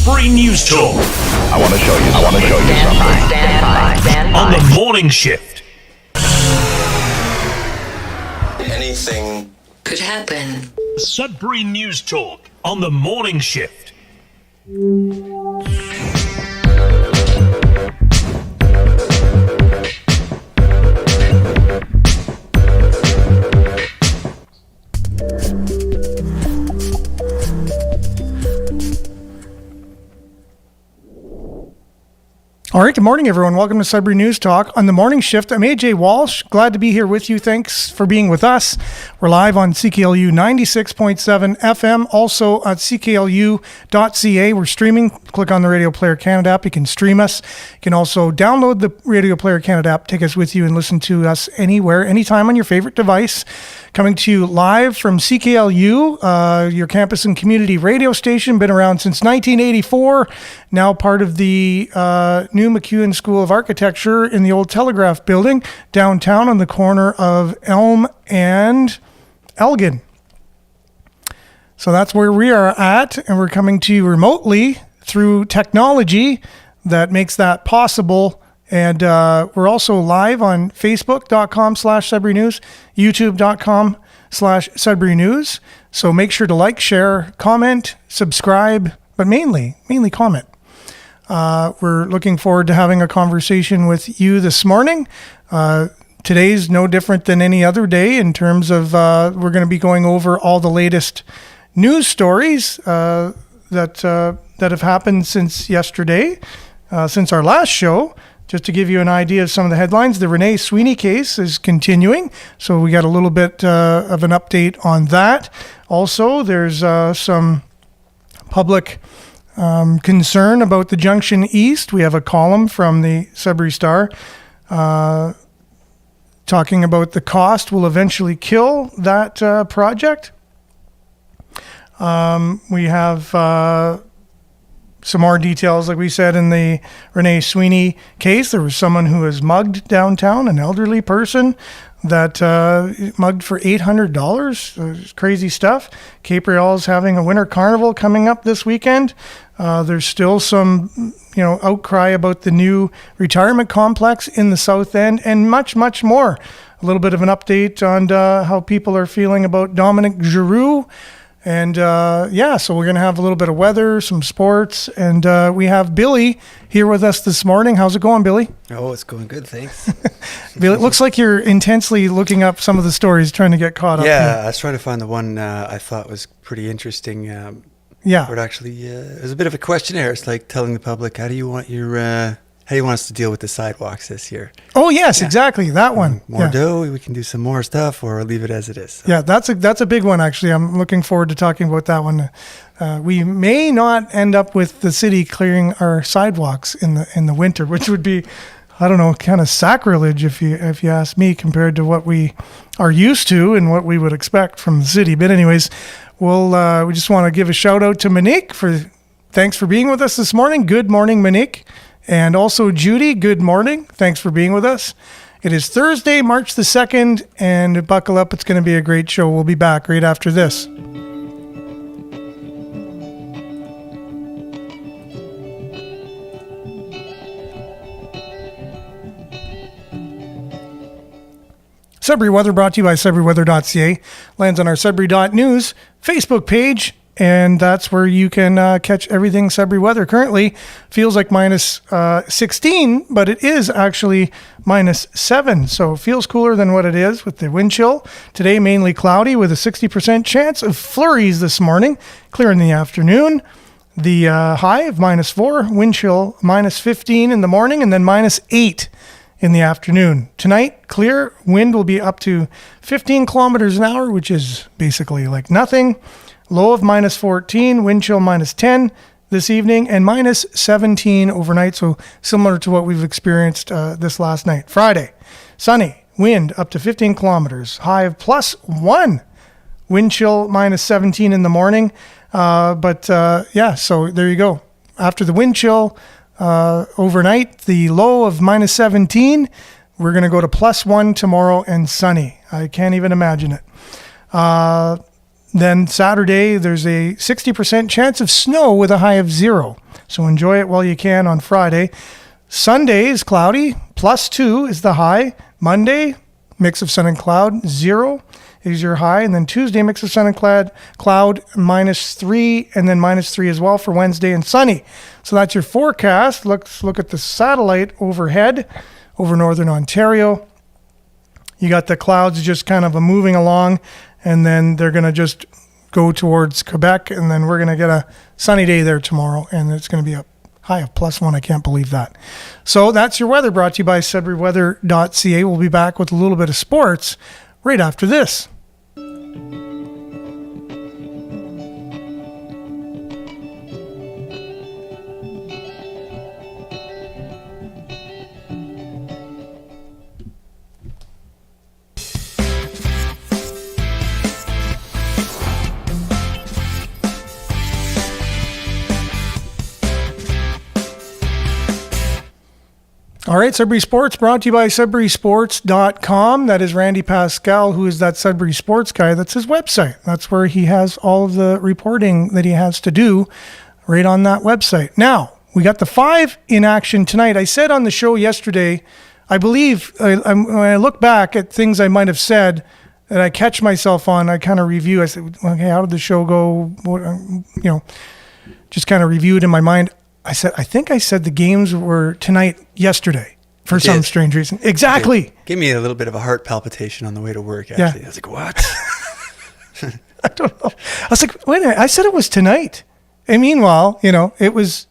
Sudbury News Talk. I want to show you something. Stand by. On the morning shift. Anything Could happen. Sudbury News Talk on the morning shift. All right, good morning, everyone. Welcome to Sudbury News Talk on the morning shift. I'm AJ Walsh. Glad to be here with you. Thanks for being with us. We're live on CKLU 96.7 FM, also at cklu.ca. We're streaming. Click on the Radio Player Canada app. You can stream us. You can also download the Radio Player Canada app, take us with you, and listen to us anywhere, anytime on your favorite device. Coming to you live from CKLU, your campus and community radio station. Been around since 1984. Now part of the new McEwen School of Architecture in the old Telegraph building downtown on the corner of Elm and Elgin. So that's where we are at, and we're coming to you remotely through technology that makes that possible. And we're also live on facebook.com/Sudbury News, youtube.com/Sudbury News. So make sure to like, share, comment, subscribe, but mainly comment. We're looking forward to having a conversation with you this morning. Today's no different than any other day in terms of we're going to be going over all the latest news stories that have happened since yesterday, since our last show. Just to give you an idea of some of the headlines, the Renee Sweeney case is continuing. So we got a little bit of an update on that. Also, there's some public concern about the Junction East. We have a column from the Sudbury Star talking about the cost will eventually kill that project. We have some more details, like we said, in the Renee Sweeney case. There was someone who was mugged downtown, an elderly person that mugged for $800. Crazy stuff. Cape-Real is having a winter carnival coming up this weekend. There's still some, outcry about the new retirement complex in the South End, and much, much more. A little bit of an update on how people are feeling about Dominic Giroux. And so we're going to have a little bit of weather, some sports, and we have Billy here with us this morning. How's it going, Billy? Oh, it's going good, thanks. Billy, it looks like you're intensely looking up some of the stories, trying to get caught up. Yeah, I was trying to find the one I thought was pretty interesting. Yeah. Where it actually it was a bit of a questionnaire. It's like telling the public, how do you want us to deal with the sidewalks this year? Oh, yes, exactly. That one. More dough, we can do some more stuff, or leave it as it is. So. Yeah, that's a big one, actually. I'm looking forward to talking about that one. We may not end up with the city clearing our sidewalks in the winter, which would be, I don't know, kind of sacrilege if you ask me, compared to what we are used to and what we would expect from the city. But anyways, we just want to give a shout out to Monique thanks for being with us this morning. Good morning, Monique. And also Judy, good morning. Thanks for being with us. It is Thursday, March the 2nd, and buckle up. It's going to be a great show. We'll be back right after this. Sudbury Weather brought to you by SudburyWeather.ca. Lands on our Sudbury.news Facebook page. And that's where you can catch everything Sudbury weather. Currently feels like minus 16, but it is actually minus 7. So it feels cooler than what it is with the wind chill. Today, mainly cloudy with a 60% chance of flurries this morning. Clear in the afternoon. The high of minus 4, wind chill minus 15 in the morning, and then minus 8 in the afternoon. Tonight, clear. Wind will be up to 15 kilometers an hour, which is basically like nothing. Low of minus 14, wind chill minus 10 this evening, and minus 17 overnight. So similar to what we've experienced this last night. Friday, sunny, wind up to 15 kilometers, high of plus 1, wind chill minus 17 in the morning. So there you go. After the wind chill overnight, the low of minus 17, we're going to go to plus 1 tomorrow and sunny. I can't even imagine it. Then Saturday, there's a 60% chance of snow with a high of 0. So enjoy it while you can on Friday. Sunday is cloudy, +2 is the high. Monday, mix of sun and cloud, 0 is your high. And then Tuesday, mix of sun and cloud, -3, and then -3 as well for Wednesday, and sunny. So that's your forecast. Let's look at the satellite overhead over northern Ontario. You got the clouds just kind of moving along, and then they're going to just go towards Quebec, and then we're going to get a sunny day there tomorrow, and it's going to be a high of +1. I can't believe that. So that's your weather, brought to you by SudburyWeather.ca. We'll be back with a little bit of sports right after this. All right, Sudbury Sports brought to you by SudburySports.com. That is Randy Pascal, who is that Sudbury Sports guy. That's his website. That's where he has all of the reporting that he has to do right on that website. Now, we got the 5 in action tonight. I said on the show yesterday, I believe when I look back at things I might have said that I catch myself on, I kind of review. I said, okay, how did the show go? What, just kind of review it in my mind. I think I said the games were tonight yesterday for some strange reason. Exactly. Give me a little bit of a heart palpitation on the way to work, actually. Yeah. I was like, what? I don't know. I was like, wait a minute, I said it was tonight. And meanwhile, it's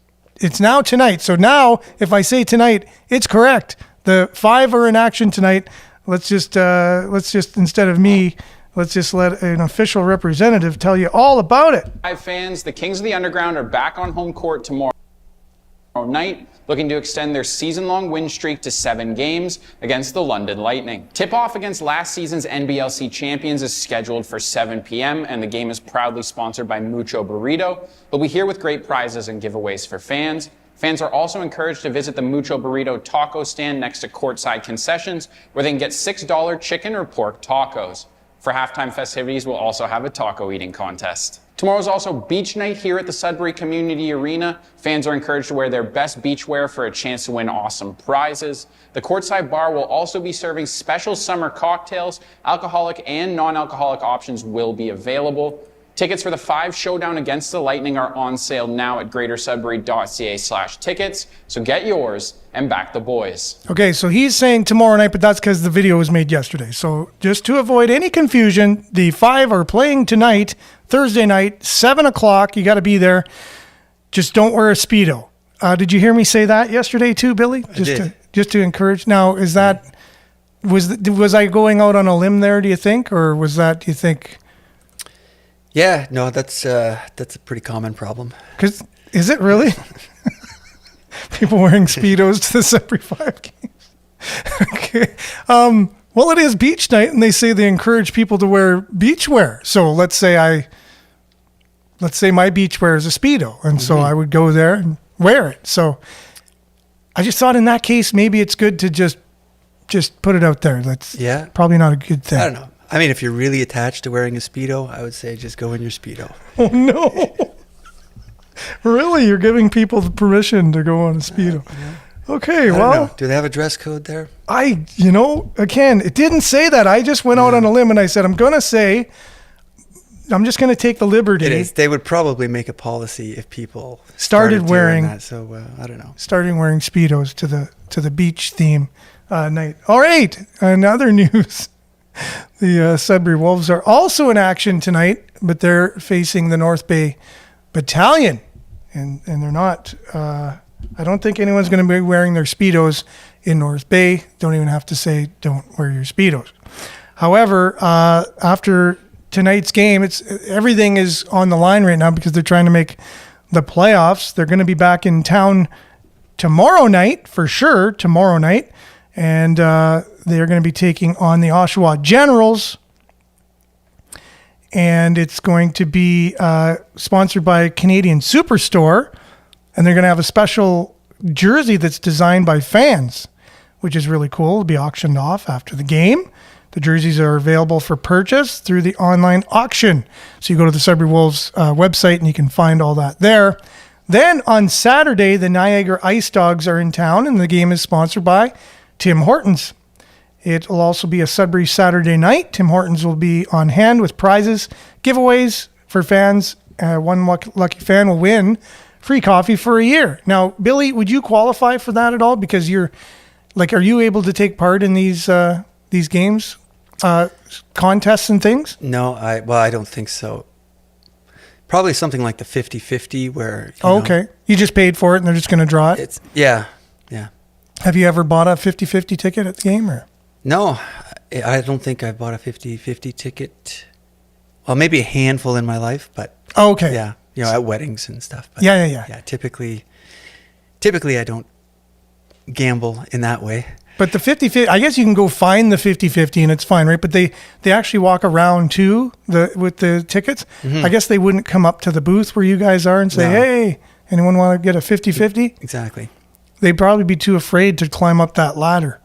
now tonight. So now if I say tonight, it's correct. The 5 are in action tonight. Let's just instead of me, let's just let an official representative tell you all about it. Hi fans, the Kings of the Underground are back on home court tomorrow night, looking to extend their season-long win streak to 7 games against the London Lightning. Tip-off against last season's NBLC champions is scheduled for 7 p.m., and the game is proudly sponsored by Mucho Burrito. They'll be here with great prizes and giveaways for fans. Fans are also encouraged to visit the Mucho Burrito taco stand next to courtside concessions, where they can get $6 chicken or pork tacos. For halftime festivities, we'll also have a taco eating contest. Tomorrow's also beach night here at the Sudbury Community Arena. Fans are encouraged to wear their best beachwear for a chance to win awesome prizes. The courtside bar will also be serving special summer cocktails. Alcoholic and non-alcoholic options will be available. Tickets for the 5 showdown against the Lightning are on sale now at greatersudbury.ca/tickets. So get yours and back the boys. Okay, so he's saying tomorrow night, but that's because the video was made yesterday. So just to avoid any confusion, the 5 are playing tonight, Thursday night, 7 o'clock. You got to be there. Just don't wear a Speedo. Did you hear me say that yesterday too, Billy? Just to encourage. Now, is that was I going out on a limb there? Do you think, or was that? Do you think? Yeah, no, that's a pretty common problem. Is it really? People wearing Speedos to the Sudbury 5 games. Okay. Well, it is beach night, and they say they encourage people to wear beachwear. So let's say my beachwear is a Speedo, and so I would go there and wear it. So I just thought in that case, maybe it's good to just put it out there. That's probably not a good thing. I don't know. I mean, if you're really attached to wearing a Speedo, I would say just go in your Speedo. Oh, no. Really? You're giving people the permission to go on a Speedo. Okay, well. Do they have a dress code there? Again, it didn't say that. I just went out on a limb and I said, I'm just going to take the liberty. It is. They would probably make a policy if people started wearing that. So I don't know. Starting wearing Speedos to the beach theme night. All right. In other news, the Sudbury Wolves are also in action tonight, but they're facing the North Bay Battalion, and they're not. I don't think anyone's going to be wearing their Speedos in North Bay. Don't even have to say don't wear your Speedos. However, after tonight's game, everything is on the line right now because they're trying to make the playoffs. They're going to be back in town tomorrow night for sure. Tomorrow night. And they are going to be taking on the Oshawa Generals. And it's going to be sponsored by Canadian Superstore. And they're going to have a special jersey that's designed by fans, which is really cool. It'll be auctioned off after the game. The jerseys are available for purchase through the online auction. So you go to the Sudbury Wolves website and you can find all that there. Then on Saturday, the Niagara Ice Dogs are in town, and the game is sponsored by Tim Hortons. It will also be a Sudbury Saturday night. Tim Hortons will be on hand with prizes, giveaways for fans. One lucky fan will win free coffee for a year. Now, Billy, would you qualify for that at all? Because are you able to take part in these games, contests and things? No, I don't think so. Probably something like the 50-50 where... Okay. You just paid for it and they're just going to draw it? Yeah. Have you ever bought a 50-50 ticket at the game? Or? No, I don't think I've bought a 50-50 ticket. Well, maybe a handful in my life, but... Oh, okay. Yeah, at weddings and stuff. But Yeah. Yeah, typically I don't gamble in that way. But the 50-50, I guess you can go find the 50-50 and it's fine, right? But they actually walk around too with the tickets. Mm-hmm. I guess they wouldn't come up to the booth where you guys are and say, hey, anyone want to get a 50-50? Exactly. They'd probably be too afraid to climb up that ladder.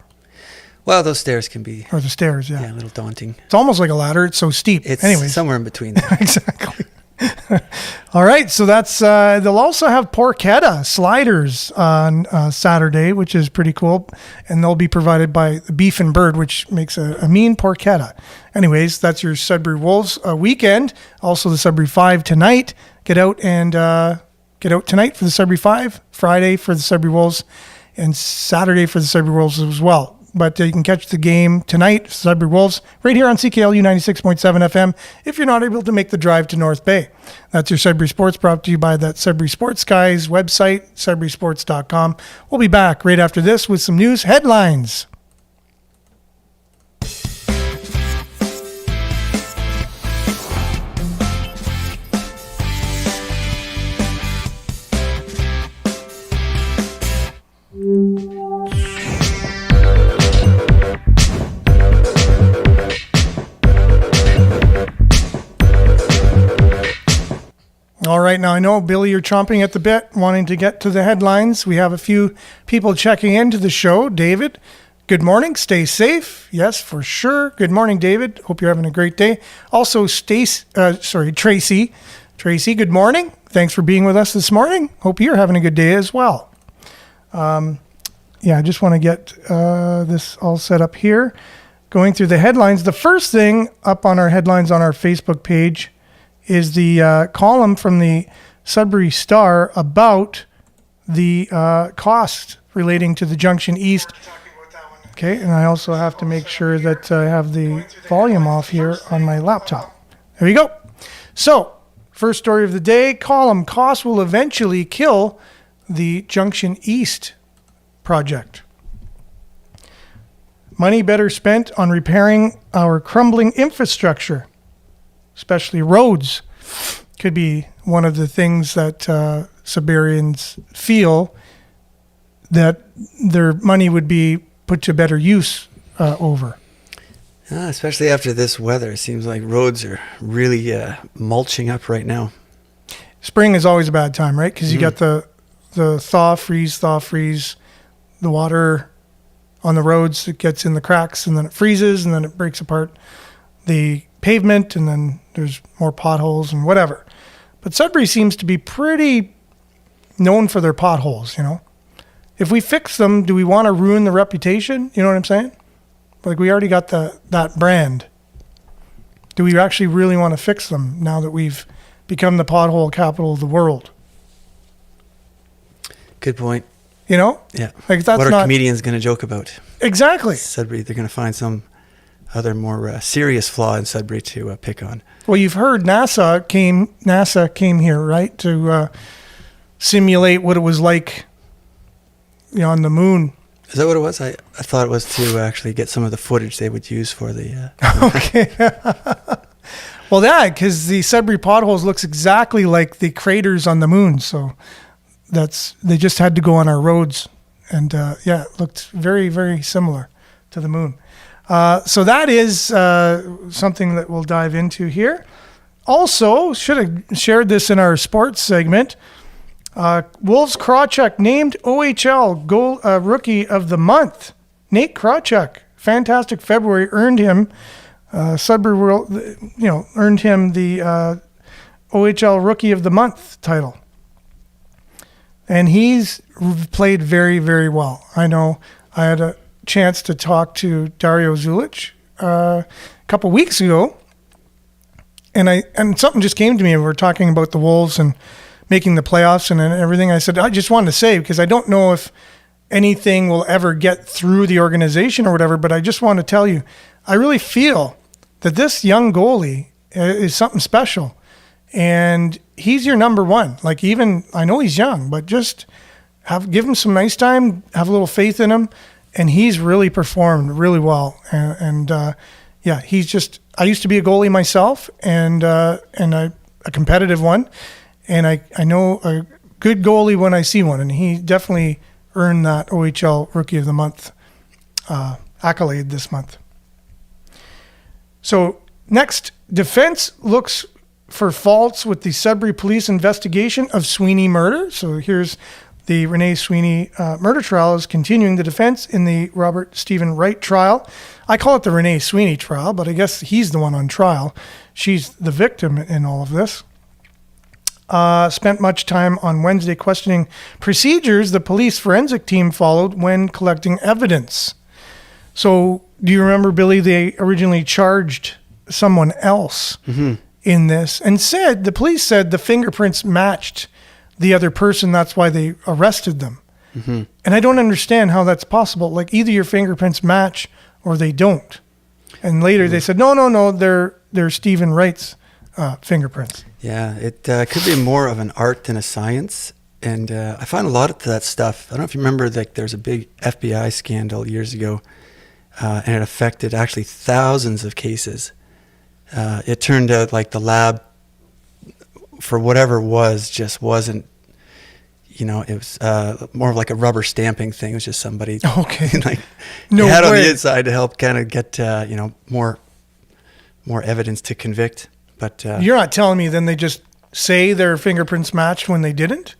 Well, those stairs can be... Or the stairs, yeah. Yeah, a little daunting. It's almost like a ladder. It's so steep. It's anyways. somewhere in between there. Exactly. All right, so that's they'll also have porchetta sliders on Saturday, which is pretty cool, and they'll be provided by the Beef and Bird, which makes a mean porchetta. Anyways, that's your Sudbury Wolves weekend. Also, the Sudbury 5 tonight. Get out tonight for the Sudbury 5, Friday for the Sudbury Wolves, and Saturday for the Sudbury Wolves as well. But you can catch the game tonight, Sudbury Wolves, right here on CKLU 96.7 FM if you're not able to make the drive to North Bay. That's your Sudbury Sports, brought to you by that Sudbury Sports Guys website, sudburysports.com. We'll be back right after this with some news headlines. All right, now I know, Billy, you're chomping at the bit, wanting to get to the headlines. We have a few people checking into the show. David, good morning. Stay safe. Yes, for sure. Good morning, David. Hope you're having a great day. Also, Tracy. Tracy, good morning. Thanks for being with us this morning. Hope you're having a good day as well. I just want to get this all set up here. Going through the headlines. The first thing up on our headlines on our Facebook page is the column from the Sudbury Star about the cost relating to the Junction East. Okay, and I also have to make sure that I have the volume off here on my laptop. There you go. So, first story of the day, column, cost will eventually kill the Junction East project. Money better spent on repairing our crumbling infrastructure, especially roads. Could be one of the things that Sudburyans feel that their money would be put to better use over. Especially after this weather. It seems like roads are really mulching up right now. Spring is always a bad time, right? Because you got the thaw, freeze, the water on the roads, it gets in the cracks and then it freezes and then it breaks apart the pavement and then there's more potholes and whatever. But Sudbury seems to be pretty known for their potholes, you know. If we fix them, do we want to ruin the reputation? You know what I'm saying? Like, we already got that brand. Do we actually really want to fix them now that we've become the pothole capital of the world? Good point. You know? Yeah. Like, that's what are not comedians going to joke about? Exactly. Sudbury, they're going to find some other more serious flaw in Sudbury to pick on. Well, you've heard NASA came here, right, to simulate what it was like, you know, on the moon. Is that what it was? I thought it was to actually get some of the footage they would use for the... Okay. Well, yeah, because the Sudbury potholes looks exactly like the craters on the moon. So they just had to go on our roads. And it looked very, very similar to the moon. So that is something that we'll dive into here. Also, should have shared this in our sports segment. Wolves Krawchuk named OHL Rookie of the Month. Nate Krawchuk, fantastic February, earned him Sudbury World, earned him the OHL Rookie of the Month title. and he's played very, very well. I know I had a chance to talk to Dario Zulic a couple weeks ago, and something just came to me, and we were talking about the Wolves and making the playoffs and everything. I said, I just wanted to say, because I don't know if anything will ever get through the organization or whatever, but I just want to tell you, I really feel that this young goalie is something special. And he's your number one. Like, even, I know he's young, but just give him some nice time, have a little faith in him. And he's really performed really well. Yeah, he's just, I used to be a goalie myself, and a competitive one. And I know a good goalie when I see one. And he definitely earned that OHL Rookie of the Month accolade this month. So next, defense looks for faults with the Sudbury police investigation of Sweeney murder. So here's the Renee Sweeney murder trial is continuing. The defense in the Robert Stephen Wright trial. I call it the Renee Sweeney trial, but I guess he's the one on trial. She's the victim in all of this. Spent much time on Wednesday questioning procedures the police forensic team followed when collecting evidence. So do you remember, Billy, they originally charged someone else in this and the police said the fingerprints matched the other person. That's why they arrested them. And I don't understand how that's possible. Like, either your fingerprints match or they don't. And later they said, no, they're Stephen Wright's fingerprints. Yeah, it could be more of an art than a science. And I find a lot of that stuff. I don't know if you remember, like, there's a big FBI scandal years ago, and it affected actually thousands of cases. It turned out like the lab, for whatever it was, just wasn't, it was more of like a rubber stamping thing. It was just somebody had on the inside to help kind of get, more evidence to convict. But you're not telling me then they just say their fingerprints matched when they didn't?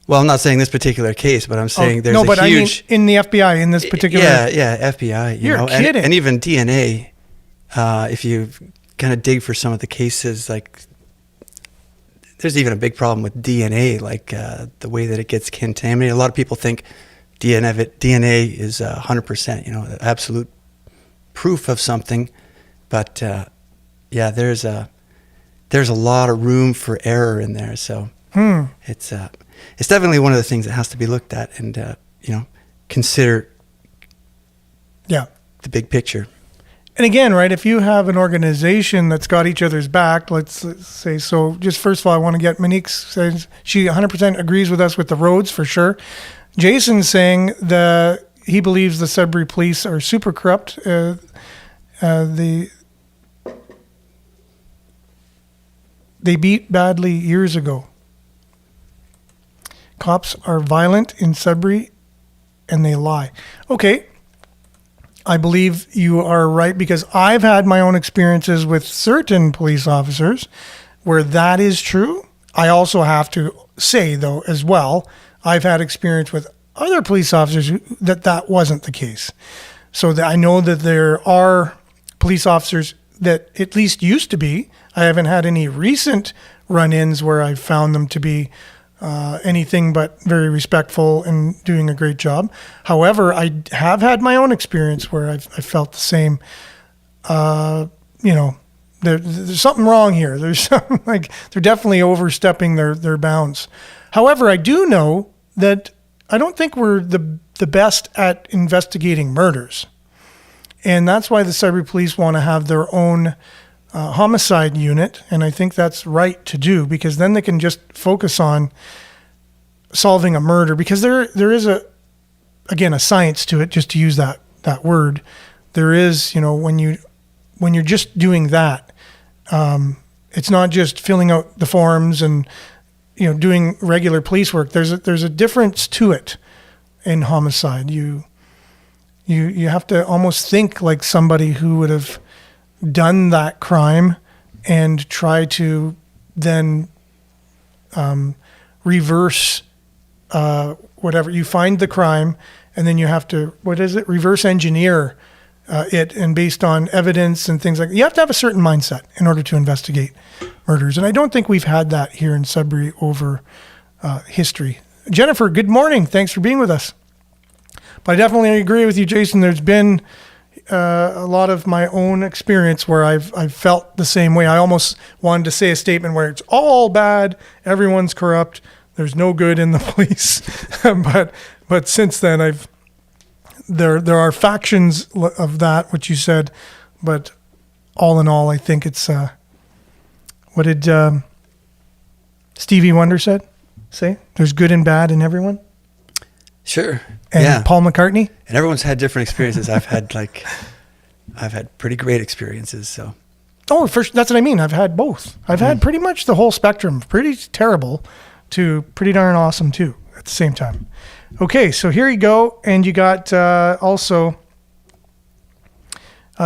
Well, I'm not saying this particular case, but I'm saying there's I mean in the FBI, in this particular... Yeah, FBI. You're kidding. And even DNA, if you kind of dig for some of the cases, like, there's even a big problem with DNA, like the way that it gets contaminated. A lot of people think DNA is 100%, absolute proof of something. But there's a lot of room for error in there. So it's definitely one of the things that has to be looked at and, consider the big picture. And again, right, if you have an organization that's got each other's back, let's say, so just first of all, I want to get Monique says she 100% agrees with us with the roads for sure. Jason's saying he believes the Sudbury police are super corrupt. They beat badly years ago. Cops are violent in Sudbury and they lie. Okay. I believe you are right, because I've had my own experiences with certain police officers where that is true. I also have to say, though, as well, I've had experience with other police officers that wasn't the case. So I know that there are police officers that at least used to be. I haven't had any recent run-ins where I've found them to be anything but very respectful and doing a great job. However, I have had my own experience where I felt the same. There's something wrong here. There's something like they're definitely overstepping their bounds. However, I do know that I don't think we're the best at investigating murders, and that's why the Sudbury Police want to have their own homicide unit, and I think that's right to do, because then they can just focus on solving a murder, because there is a science to it, just to use that word. There is, when you're just doing that, it's not just filling out the forms and doing regular police work. There's a difference to it in homicide. You have to almost think like somebody who would have done that crime and try to then reverse whatever. You find the crime and then you have to, reverse engineer it, and based on evidence and things like that. You have to have a certain mindset in order to investigate murders. And I don't think we've had that here in Sudbury over history. Jennifer, good morning. Thanks for being with us. But I definitely agree with you, Jason. There's been a lot of my own experience where I've felt the same way. I almost wanted to say a statement where it's all bad, everyone's corrupt, there's no good in the police. but since then, there are factions of that, which you said. But all in all, I think it's what did Stevie Wonder say? There's good and bad in everyone. Sure. And Paul McCartney. And everyone's had different experiences. I've had pretty great experiences. So. Oh, that's what I mean. I've had both. I've had pretty much the whole spectrum. Pretty terrible to pretty darn awesome too at the same time. Okay, so here you go. And you got also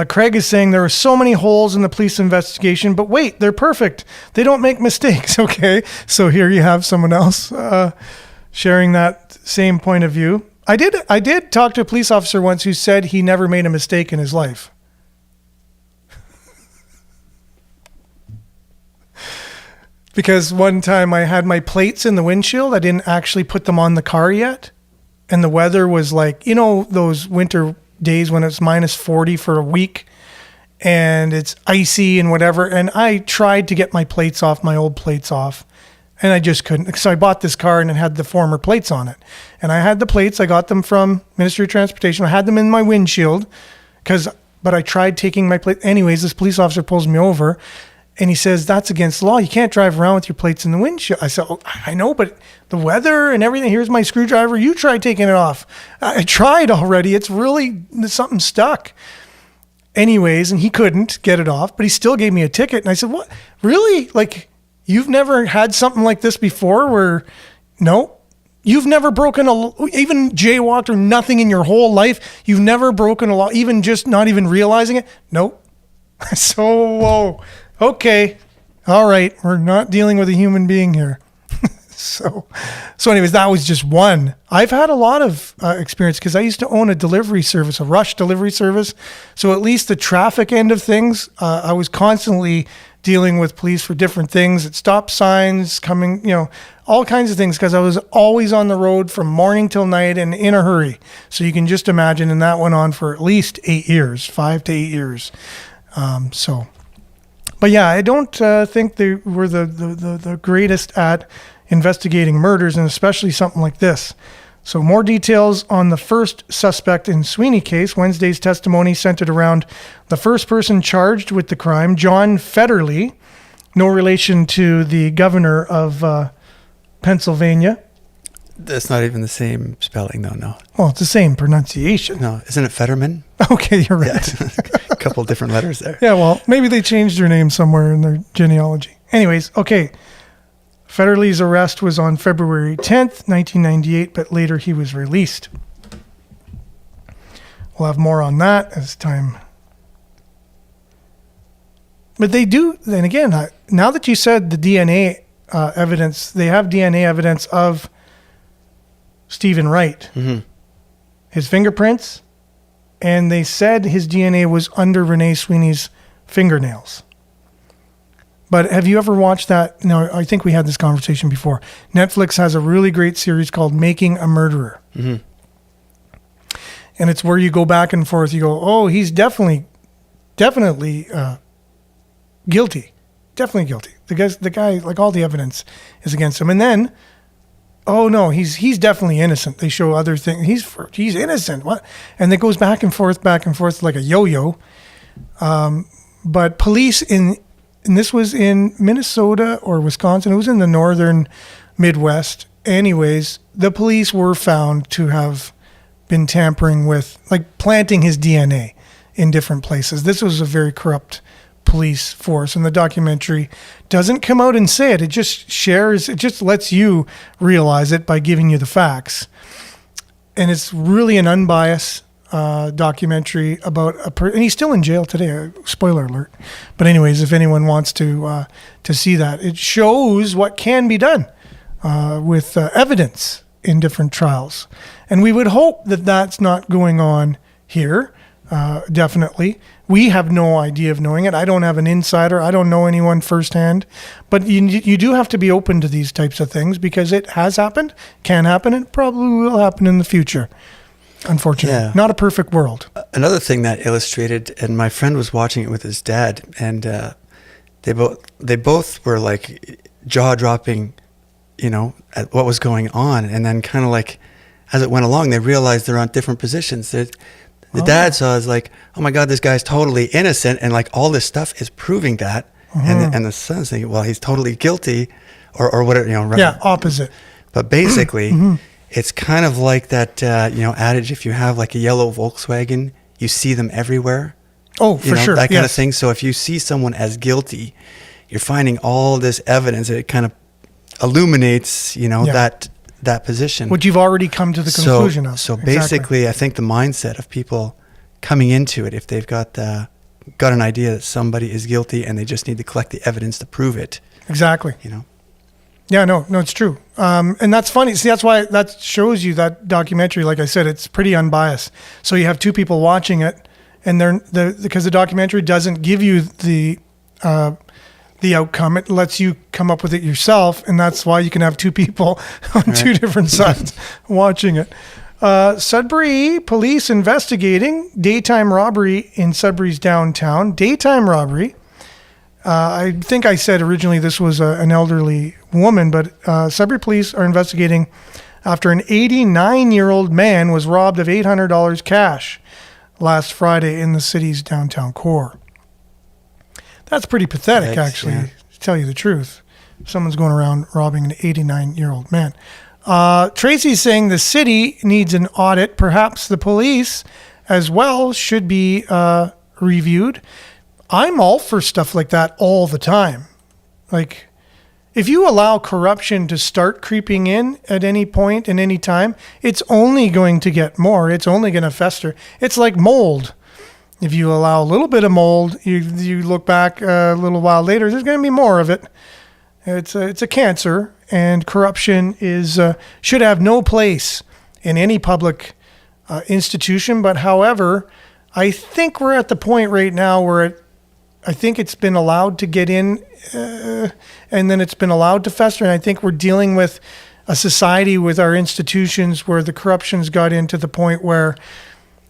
Craig is saying there are so many holes in the police investigation, but wait, they're perfect. They don't make mistakes. Okay, so here you have someone else sharing that same point of view. I did talk to a police officer once who said he never made a mistake in his life. Because one time I had my plates in the windshield. I didn't actually put them on the car yet. And the weather was like, those winter days when it's minus 40 for a week and it's icy and whatever. And I tried to get my old plates off. And I just couldn't. So I bought this car and it had the former plates on it. And I had the plates. I got them from Ministry of Transportation. I had them in my windshield but I tried taking my plate. Anyways, this police officer pulls me over and he says, that's against the law. You can't drive around with your plates in the windshield. I said, I know, but the weather and everything, here's my screwdriver. You try taking it off. I tried already. It's really something stuck. Anyways, and he couldn't get it off, but he still gave me a ticket. And I said, what? Really? Like, you've never had something like this before where, no, you've never broken even jaywalked or nothing in your whole life. You've never broken a law, even just not even realizing it. Nope. So, whoa. Okay. All right. We're not dealing with a human being here. So anyways, that was just one. I've had a lot of experience because I used to own a delivery service, a rush delivery service. So at least the traffic end of things, I was constantly dealing with police for different things at stop signs, coming, all kinds of things because I was always on the road from morning till night and in a hurry. So you can just imagine, and that went on for at least 8 years, 5 to 8 years. But yeah, I don't think they were the greatest at investigating murders, and especially something like this. So more details on the first suspect in Sweeney case. Wednesday's testimony centered around the first person charged with the crime, John Federley, no relation to the governor of Pennsylvania. That's not even the same spelling, though, no. Well, it's the same pronunciation. No, isn't it Fetterman? Okay, you're right. Yeah. A couple different letters there. Yeah, well, maybe they changed their name somewhere in their genealogy. Anyways, okay. Federley's arrest was on February 10th, 1998, but later he was released. We'll have more on that as time. But they do, then again, now that you said the DNA evidence, they have DNA evidence of Stephen Wright, his fingerprints, and they said his DNA was under Renee Sweeney's fingernails. But have you ever watched that? No, I think we had this conversation before. Netflix has a really great series called Making a Murderer. And it's where you go back and forth. You go, oh, he's definitely guilty. Definitely guilty. The guy, like all the evidence is against him. And then, oh no, he's definitely innocent. They show other things. He's innocent. What? And it goes back and forth like a yo-yo. But police and this was in Minnesota or Wisconsin. It was in the northern Midwest. Anyways, the police were found to have been tampering with, like planting his DNA in different places. This was a very corrupt police force. And the documentary doesn't come out and say it. It just lets you realize it by giving you the facts. And it's really an unbiased documentary about and he's still in jail today. Spoiler alert. But anyways, if anyone wants to see that, it shows what can be done with evidence in different trials. And we would hope that that's not going on here. definitely. We have no idea of knowing it. I don't have an insider. I don't know anyone firsthand. But you do have to be open to these types of things because it has happened, can happen, and probably will happen in the future. Unfortunately, not a perfect world. Another thing that illustrated, and my friend was watching it with his dad, and they both were like jaw dropping, at what was going on, and then kind of like as it went along, they realized they're on different positions. The dad saw is like, oh my God, this guy's totally innocent, and like all this stuff is proving that, and the son's thinking, well, he's totally guilty, or whatever, Yeah, opposite. But basically. It's kind of like that, adage, if you have like a yellow Volkswagen, you see them everywhere. Oh, for sure. That kind of thing. So if you see someone as guilty, you're finding all this evidence that it kind of illuminates, that position. What you've already come to the conclusion of. So basically, I think the mindset of people coming into it, if they've got an idea that somebody is guilty and they just need to collect the evidence to prove it. Exactly. Yeah, no, it's true. And that's funny. See, that's why that shows you that documentary. Like I said, it's pretty unbiased. So you have two people watching it, and because the documentary doesn't give you the outcome, it lets you come up with it yourself, and that's why you can have two people on two different sides watching it. Sudbury police investigating daytime robbery in Sudbury's downtown. Daytime robbery. I think I said originally this was an elderly woman, but Sudbury police are investigating after an 89-year-old man was robbed of $800 cash last Friday in the city's downtown core. That's pretty pathetic, actually, to tell you the truth. Someone's going around robbing an 89-year-old man. Tracy's saying the city needs an audit. Perhaps the police as well should be reviewed. I'm all for stuff like that all the time. Like, if you allow corruption to start creeping in at any point in any time, it's only going to get more. It's only going to fester. It's like mold. If you allow a little bit of mold, you look back a little while later, there's going to be more of it. It's a cancer, and corruption should have no place in any public institution. But however, I think we're at the point right now where I think it's been allowed to get in, and then it's been allowed to fester. And I think we're dealing with a society with our institutions where the corruption's got into the point where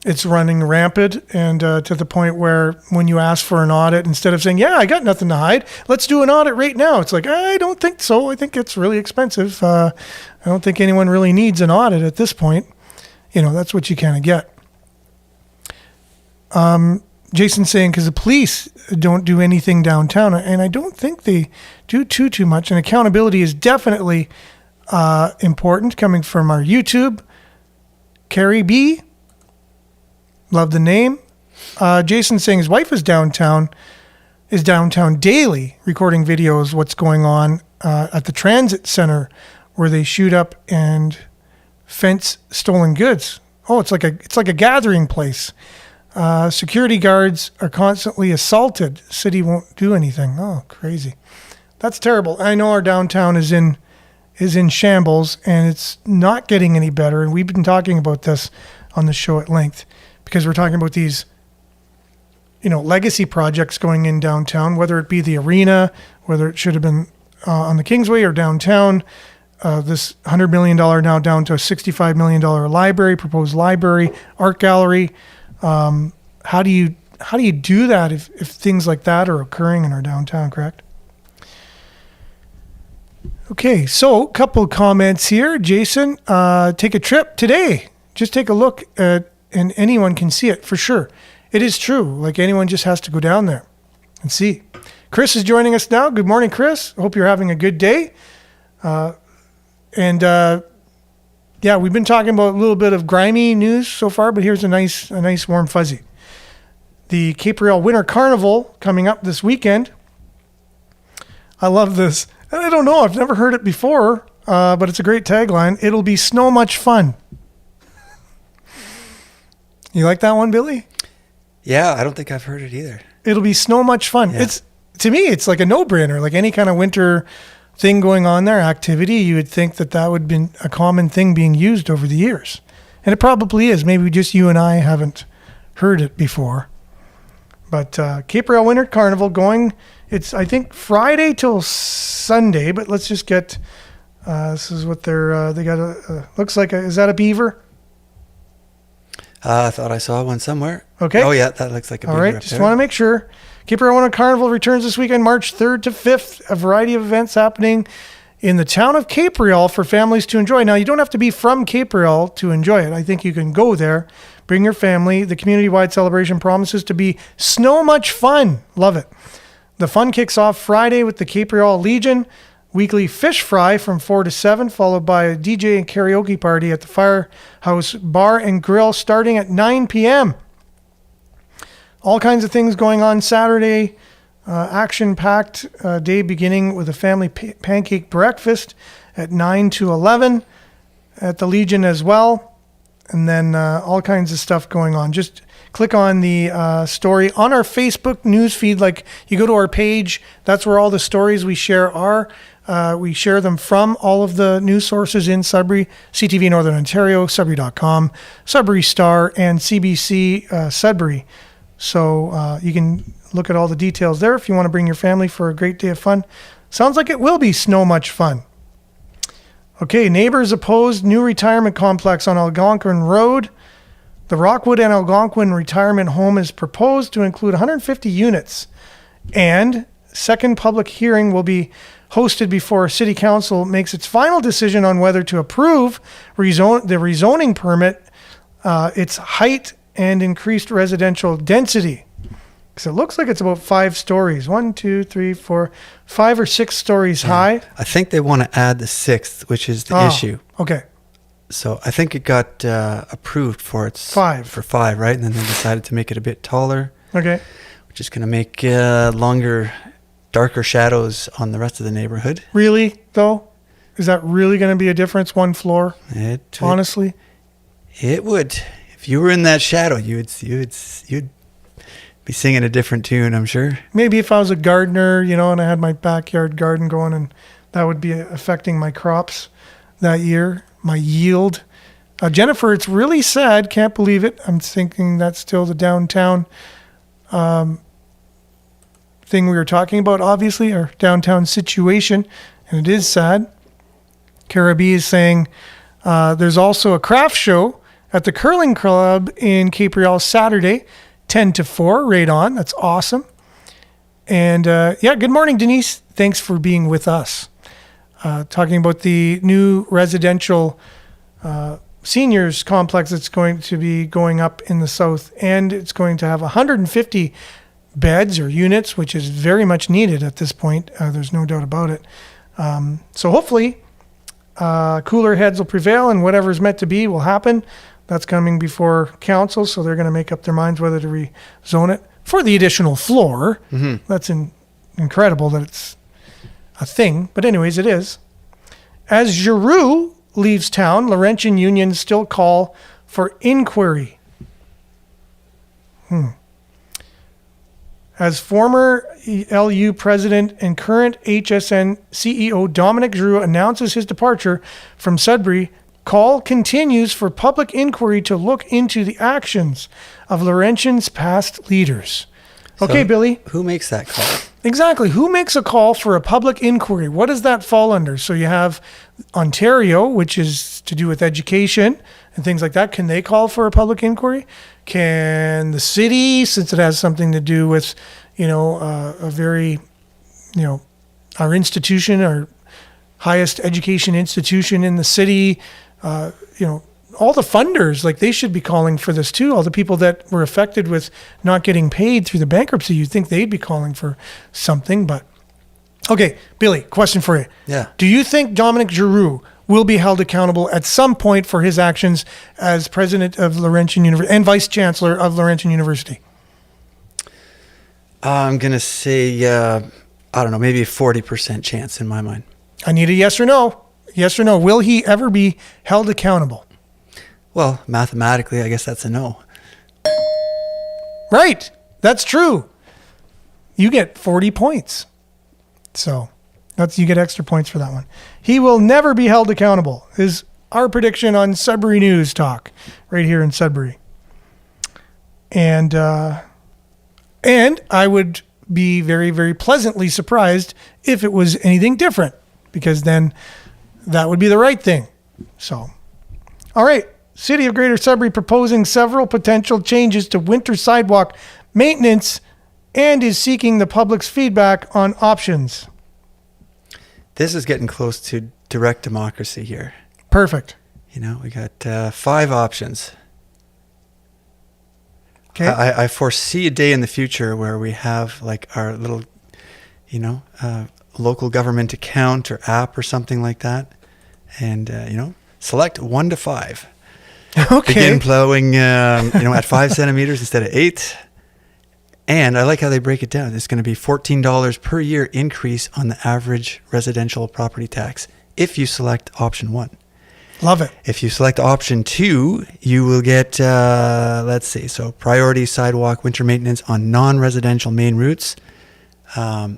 it's running rampant, and to the point where when you ask for an audit, instead of saying, yeah, I got nothing to hide, let's do an audit right now. It's like, I don't think so. I think it's really expensive. I don't think anyone really needs an audit at this point. That's what you kind of get. Jason's saying because the police don't do anything downtown, and I don't think they do too much. And accountability is definitely important. Coming from our YouTube, Carrie B, love the name. Jason's saying his wife is downtown daily, recording videos what's going on at the transit center where they shoot up and fence stolen goods. Oh, it's like a gathering place. Security guards are constantly assaulted. City won't do anything. Oh, crazy. That's terrible. I know our downtown is in shambles, and it's not getting any better. And we've been talking about this on the show at length because we're talking about these, legacy projects going in downtown, whether it be the arena, whether it should have been on the Kingsway or downtown. This $100 million now down to a $65 million library, proposed library, art gallery. How do you do that if things like that are occurring in our downtown, correct? Okay, so a couple of comments here. Jason, take a trip today. Just take a look at, and anyone can see it for sure. It is true. Like anyone just has to go down there and see. Chris is joining us now. Good morning, Chris. Hope you're having a good day. Yeah, we've been talking about a little bit of grimy news so far, but here's a nice warm fuzzy. The Cape Real Winter Carnival coming up this weekend. I love this. And I don't know, I've never heard it before, but it's a great tagline. It'll be snow much fun. You like that one, Billy? Yeah, I don't think I've heard it either. It'll be snow much fun. Yeah. To me, it's like a no-brainer. Like any kind of winter thing going on there, activity, you would think that would have been a common thing being used over the years. And it probably is. Maybe just you and I haven't heard it before. But Cape Rail Winter Carnival going, it's, I think, Friday till Sunday, but let's just get, this is what they got, looks like, is that a beaver? I thought I saw one somewhere. Okay. Oh, yeah, that looks like a beaver. All right, just want to make sure. Cape Rail Winter Carnival returns this weekend, March 3rd to 5th. A variety of events happening in the town of Cape Rail for families to enjoy. Now, you don't have to be from Cape Rail to enjoy it. I think you can go there, bring your family. The community-wide celebration promises to be so much fun. Love it. The fun kicks off Friday with the Cape Rail Legion weekly fish fry from 4 to 7, followed by a DJ and karaoke party at the Firehouse Bar and Grill starting at 9 p.m. All kinds of things going on Saturday. Action-packed day beginning with a family pancake breakfast at 9 to 11 at the Legion as well. And then all kinds of stuff going on. Just click on the story on our Facebook news feed. Like, you go to our page, that's where all the stories we share are. We share them from all of the news sources in Sudbury, CTV Northern Ontario, Sudbury.com, Sudbury Star, and CBC Sudbury. So you can look at all the details there if you want to bring your family for a great day of fun. Sounds like it will be so much fun. Okay, neighbors opposed new retirement complex on Algonquin Road. The Rockwood and Algonquin retirement home is proposed to include 150 units, and second public hearing will be hosted before City Council makes its final decision on whether to approve the rezoning permit, its height, and increased residential density. Because it looks like it's about 5 stories. 1, 2, 3, 4, 5 or 6 stories high. I think they want to add the 6th, which is the issue. Okay. So I think it got approved for its 5. For 5, right? And then they decided to make it a bit taller. Okay. Which is going to make longer, darker shadows on the rest of the neighborhood. Really, though? Is that really going to be a difference? 1 floor? Honestly? It would. If you were in that shadow, you'd be singing a different tune, I'm sure. Maybe if I was a gardener, and I had my backyard garden going, and that would be affecting my crops that year, my yield. Jennifer, it's really sad. Can't believe it. I'm thinking that's still the downtown thing we were talking about, obviously, our downtown situation, and it is sad. Caribbean is saying there's also a craft show at the Curling Club in Cape Rail Saturday, 10 to 4, right on. That's awesome. And good morning, Denise. Thanks for being with us. Talking about the new residential seniors complex that's going to be going up in the south, and it's going to have 150 beds or units, which is very much needed at this point. There's no doubt about it. So hopefully cooler heads will prevail, and whatever's meant to be will happen. That's coming before council, so they're going to make up their minds whether to rezone it for the additional floor. Mm-hmm. That's incredible that it's a thing. But anyways, it is. As Giroux leaves town, Laurentian unions still call for inquiry. As former LU president and current HSN CEO Dominic Giroux announces his departure from Sudbury, call continues for public inquiry to look into the actions of Laurentian's past leaders. Okay, so, Billy. Who makes that call? Exactly. Who makes a call for a public inquiry? What does that fall under? So you have Ontario, which is to do with education and things like that. Can they call for a public inquiry? Can the city, since it has something to do with, a very, our institution, our highest education institution in the city, all the funders, like, they should be calling for this too. All the people that were affected with not getting paid through the bankruptcy, you'd think they'd be calling for something. But okay, Billy, question for you. Yeah. Do you think Dominic Giroux will be held accountable at some point for his actions as president of Laurentian University and vice chancellor of Laurentian University? I'm going to say, I don't know, maybe a 40% chance in my mind. I need a yes or no. Yes or no. Will he ever be held accountable? Well, mathematically, I guess that's a no. Right. That's true. You get 40 points. So you get extra points for that one. He will never be held accountable, is our prediction on Sudbury News Talk right here in Sudbury. And I would be very, very pleasantly surprised if it was anything different, because then that would be the right thing. So, all right. City of Greater Sudbury proposing several potential changes to winter sidewalk maintenance and is seeking the public's feedback on options. This is getting close to direct democracy here. Perfect. You know, we got 5 options. Okay. I foresee a day in the future where we have like our little, local government account or app or something like that. And, select 1 to 5. Okay. Begin plowing, at 5 centimeters instead of 8. And I like how they break it down. It's going to be $14 per year increase on the average residential property tax if you select option 1. Love it. If you select option 2, you will get, so priority sidewalk winter maintenance on non-residential main routes. So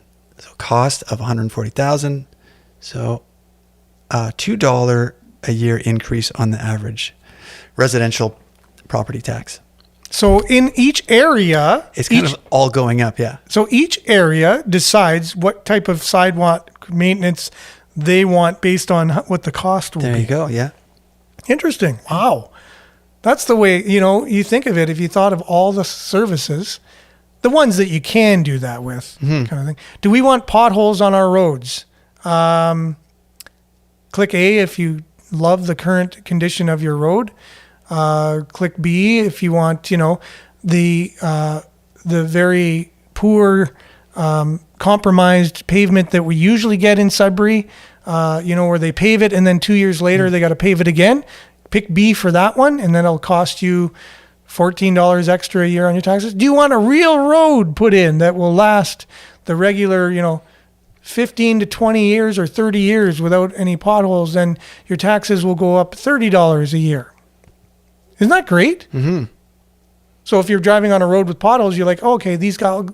cost of $140,000. So $2 a year increase on the average residential property tax. So in each area, It's kind of all going up, yeah. So each area decides what type of sidewalk maintenance they want based on what the cost will be. There you go, yeah. Interesting. Wow. That's the way, you think of it. If you thought of all the services, the ones that you can do that with, kind of thing. Do we want potholes on our roads? Click A if you love the current condition of your road. Click B if you want, the very poor, compromised pavement that we usually get in Sudbury, where they pave it and then 2 years later they got to pave it again. Pick B for that one, and then it'll cost you $14 extra a year on your taxes. Do you want a real road put in that will last the regular, 15 to 20 years or 30 years without any potholes? Then your taxes will go up $30 a year. Isn't that great? Mm-hmm. So if you're driving on a road with potholes, you're like, oh, okay,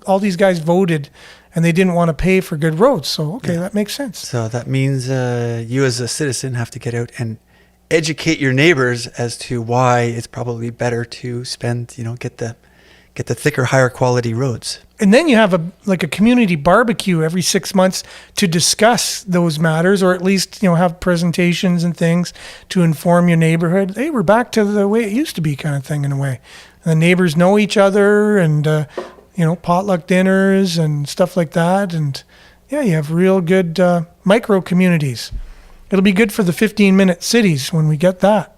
all these guys voted and they didn't want to pay for good roads. So, okay, that makes sense. So that means you as a citizen have to get out and educate your neighbors as to why it's probably better to spend, get the thicker, higher quality roads. And then you have a community barbecue every 6 months to discuss those matters, or at least, have presentations and things to inform your neighborhood. Hey, we're back to the way it used to be, kind of thing in a way. And the neighbors know each other, and, potluck dinners and stuff like that. And yeah, you have real good micro communities. It'll be good for the 15-minute cities when we get that.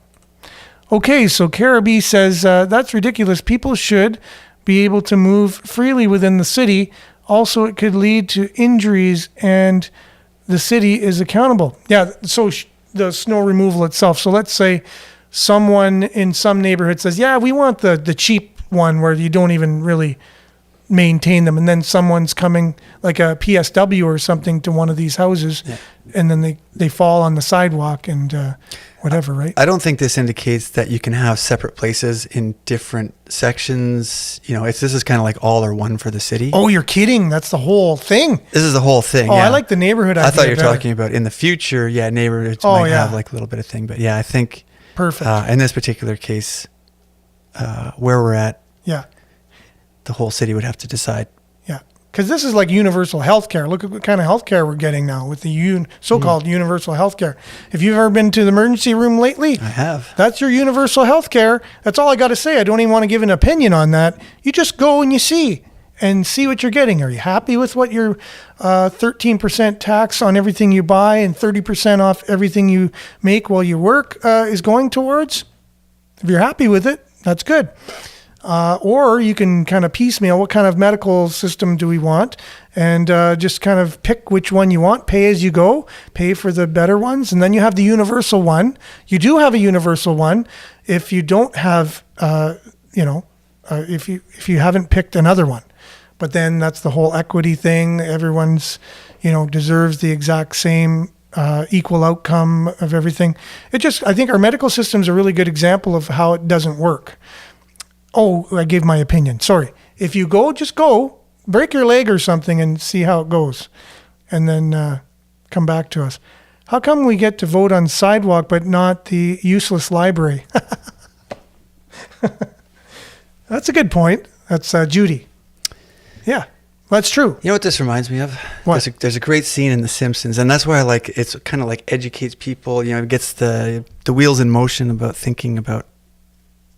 Okay, so Caribbean says, that's ridiculous. People should be able to move freely within the city. Also, it could lead to injuries, and the city is accountable. Yeah, so the snow removal itself. So let's say someone in some neighborhood says, yeah, we want the cheap one where you don't even really maintain them. And then someone's coming, like a PSW or something, to one of these houses, and then they fall on the sidewalk and whatever, right? I don't think this indicates that you can have separate places in different sections. This is kind of like all or one for the city. Oh, you're kidding. That's the whole thing. This is the whole thing. Oh, yeah. I like the neighborhood idea. I thought you were better. talking about in the future, neighborhoods might have like a little bit of thing. But yeah, I think perfect. In this particular case, where we're at, the whole city would have to decide. Yeah, because this is like universal health care. Look at what kind of health care we're getting now with the so-called universal health care. If you've ever been to the emergency room lately, I have. That's your universal health care. That's all I got to say. I don't even want to give an opinion on that. You just go and you see what you're getting. Are you happy with what your 13% tax on everything you buy and 30% off everything you make while you work is going towards? If you're happy with it, that's good. Or you can kind of piecemeal, what kind of medical system do we want? And just kind of pick which one you want, pay as you go, pay for the better ones. And then you have the universal one. You do have a universal one if you don't have, if you haven't picked another one. But then that's the whole equity thing. Everyone's, deserves the exact same equal outcome of everything. I think our medical system is a really good example of how it doesn't work. Oh, I gave my opinion. Sorry. If you go, just go. Break your leg or something and see how it goes. And then come back to us. How come we get to vote on sidewalk but not the useless library? That's a good point. That's Judy. Yeah, that's true. You know what this reminds me of? What? There's a great scene in The Simpsons, and that's why I like it. It's kind of like educates people. You know, it gets the wheels in motion about thinking about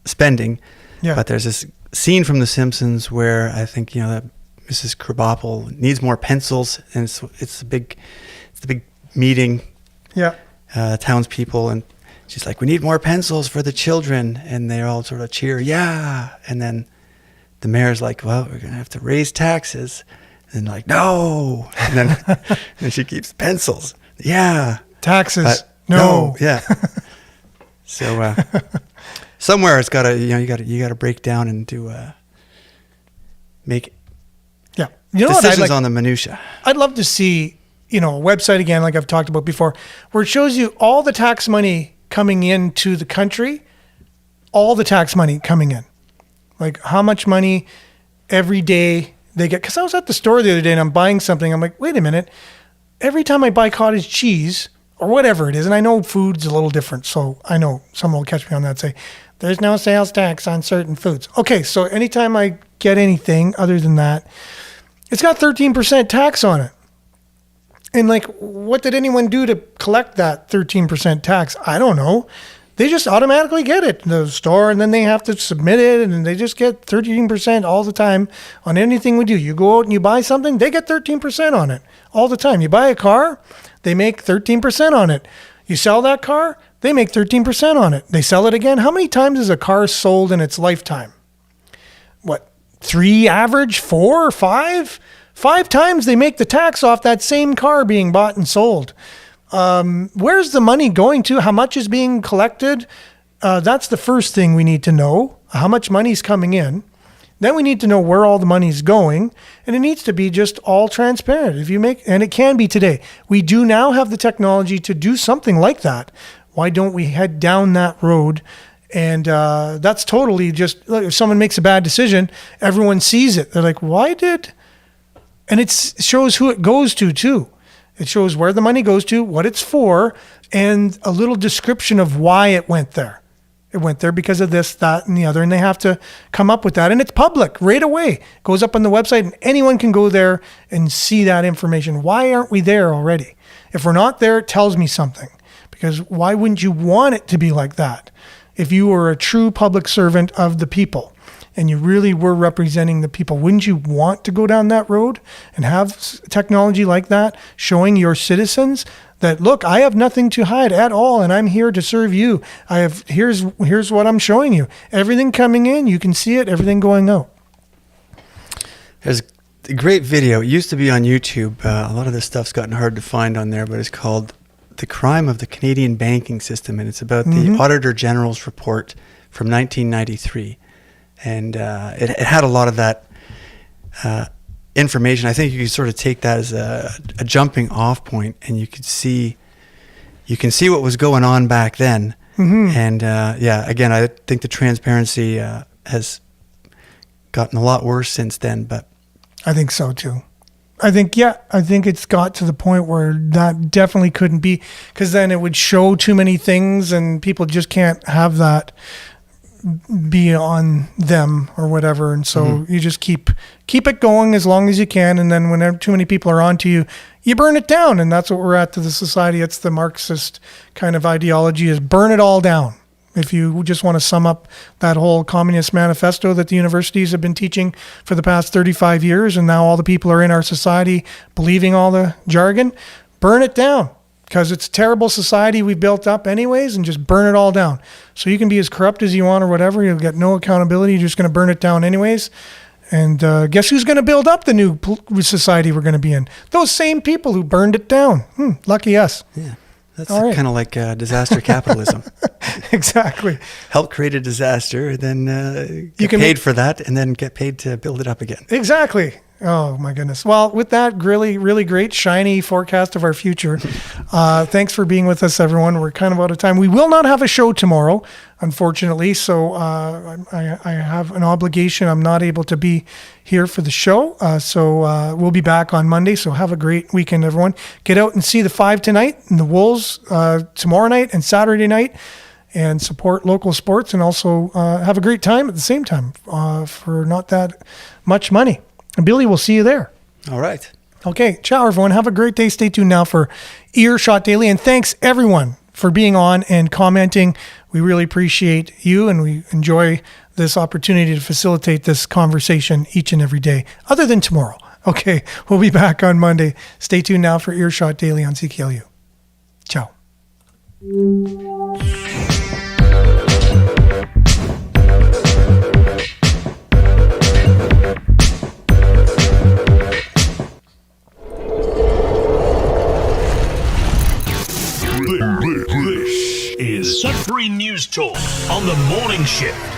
spending. Yeah. But there's this scene from The Simpsons where I think that Mrs. Krabappel needs more pencils, and it's the big meeting. Yeah. Townspeople, and she's like, "We need more pencils for the children," and they all sort of cheer, "Yeah!" And then the mayor's like, "Well, we're gonna have to raise taxes," and like, "No!" And then and she keeps pencils, "Yeah, Taxes, but no. yeah." So somewhere it's gotta, you gotta break down and do make Yeah. You know what decisions on the minutia. I'd love to see, a website again, like I've talked about before, where it shows you all the tax money coming into the country, all the tax money coming in, like how much money every day they get. Because I was at the store the other day and I'm buying something. I'm like, wait a minute. Every time I buy cottage cheese or whatever it is, and I know food's a little different, so I know someone will catch me on that and say, there's no sales tax on certain foods. Okay, so anytime I get anything other than that, it's got 13% tax on it. And like, what did anyone do to collect that 13% tax? I don't know. They just automatically get it in the store, and then they have to submit it, and they just get 13% all the time on anything we do. You go out and you buy something, they get 13% on it all the time. You buy a car, they make 13% on it. You sell that car, they make 13% on it. They sell it again. How many times is a car sold in its lifetime? What, 3 average, 4 or 5? 5 times they make the tax off that same car being bought and sold. Where's the money going to? How much is being collected? That's the first thing we need to know. How much money's coming in. Then we need to know where all the money's going. And it needs to be just all transparent. And it can be today. We do now have the technology to do something like that. Why don't we head down that road? And that's totally just, like, if someone makes a bad decision, everyone sees it. They're like, and it shows who it goes to too. It shows where the money goes to, what it's for, and a little description of why it went there. It went there because of this, that, and the other, and they have to come up with that. And it's public right away. It goes up on the website, and anyone can go there and see that information. Why aren't we there already? If we're not there, it tells me something. Because why wouldn't you want it to be like that? If you were a true public servant of the people, and you really were representing the people, wouldn't you want to go down that road and have technology like that showing your citizens that, look, I have nothing to hide at all, and I'm here to serve you. Here's what I'm showing you. Everything coming in, you can see it, everything going out. There's a great video. It used to be on YouTube. A lot of this stuff's gotten hard to find on there, but it's called The Crime of the Canadian Banking System, and it's about the Auditor General's report from 1993. And it had a lot of that information. I think you could sort of take that as a jumping off point, and you can see what was going on back then. And again, I think the transparency has gotten a lot worse since then. But I think so too. I think it's got to the point where that definitely couldn't be, because then it would show too many things, and people just can't have that be on them or whatever. And so you just keep it going as long as you can. And then whenever too many people are onto you, you burn it down. And that's what we're at to the society. It's the Marxist kind of ideology, is burn it all down. If you just want to sum up that whole communist manifesto that the universities have been teaching for the past 35 years, and now all the people are in our society believing all the jargon, burn it down. Because it's a terrible society we've built up anyways, and just burn it all down. So you can be as corrupt as you want or whatever. You'll get no accountability. You're just going to burn it down anyways. And guess who's going to build up the new society we're going to be in? Those same people who burned it down. Lucky us. yeah, that's kind of like disaster capitalism. Exactly. Help create a disaster, then get paid for that, and then get paid to build it up again. Exactly. Oh my goodness. Well, with that really, really great, shiny forecast of our future, thanks for being with us, everyone. We're kind of out of time. We will not have a show tomorrow, unfortunately. So I have an obligation. I'm not able to be here for the show. So we'll be back on Monday. So have a great weekend, everyone. Get out and see the 5 tonight and the Wolves tomorrow night and Saturday night. and support local sports, and also have a great time at the same time for not that much money. And Billy, we'll see you there. All right. Okay, ciao everyone. Have a great day. Stay tuned now for Earshot Daily, and thanks everyone for being on and commenting. We really appreciate you, and we enjoy this opportunity to facilitate this conversation each and every day, other than tomorrow. Okay, we'll be back on Monday. Stay tuned now for Earshot Daily on CKLU. Ciao. This is Sudbury News Talk on the morning shift.